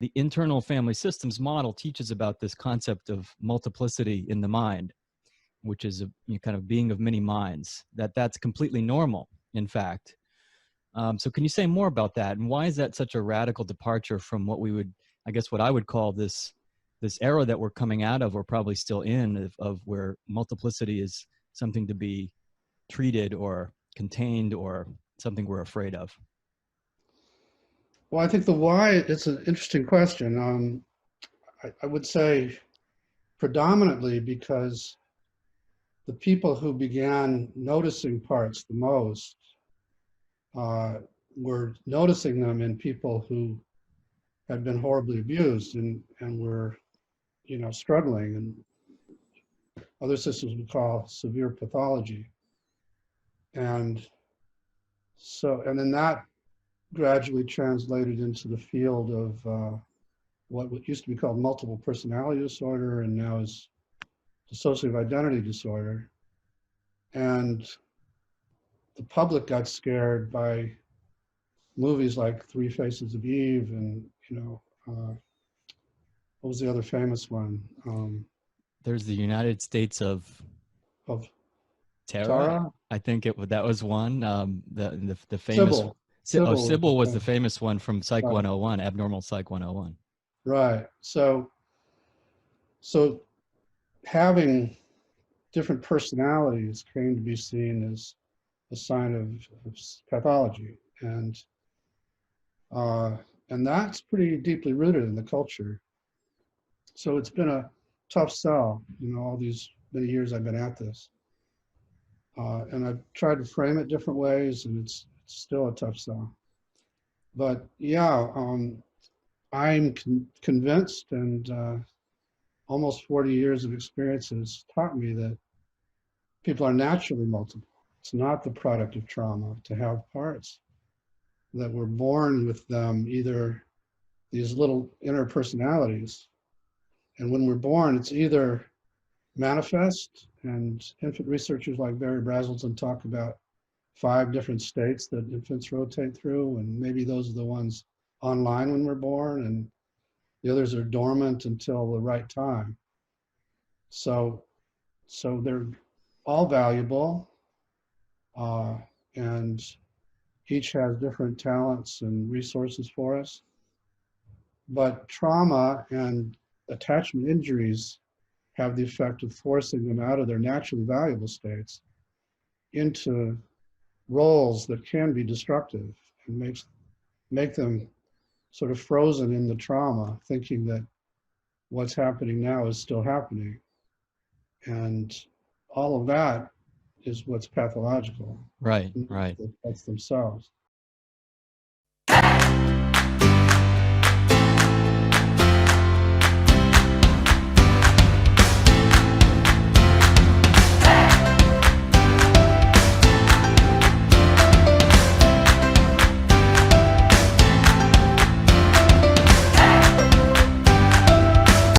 the internal family systems model teaches about this concept of multiplicity in the mind, which is a kind of being of many minds, that's completely normal, in fact. So can you say more about that? And why is that such a radical departure from what we would, I guess, what I would call this era that we're coming out of, or probably still in, of where multiplicity is something to be treated or contained or something we're afraid of? Well, I think the why, it's an interesting question. I would say predominantly because the people who began noticing parts the most were noticing them in people who had been horribly abused and were, struggling, and other systems would call severe pathology. And and then that gradually translated into the field of what used to be called multiple personality disorder and now is dissociative identity disorder. And the public got scared by movies like Three Faces of Eve and, what was the other famous one? There's the United States of Terra. Tara? I think that was one. The famous Sybil. Sybil was the famous one from Psych Right. 101, Abnormal Psych 101. Right. So having different personalities came to be seen as a sign of pathology, and that's pretty deeply rooted in the culture. So it's been a tough sell, all these many years I've been at this, and I've tried to frame it different ways, and it's still a tough sell. But yeah, I'm convinced, and almost 40 years of experience has taught me that people are naturally multiple. It's not the product of trauma to have parts that were born with them, either these little inner personalities. And when we're born, it's either manifest, and infant researchers like Barry Brazelton talk about 5 different states that infants rotate through, and maybe those are the ones online when we're born, and the others are dormant until the right time. So they're all valuable, and each has different talents and resources for us. But trauma and attachment injuries have the effect of forcing them out of their naturally valuable states into roles that can be destructive, and make them sort of frozen in the trauma, thinking that what's happening now is still happening. And all of that is what's pathological. Right. That's themselves.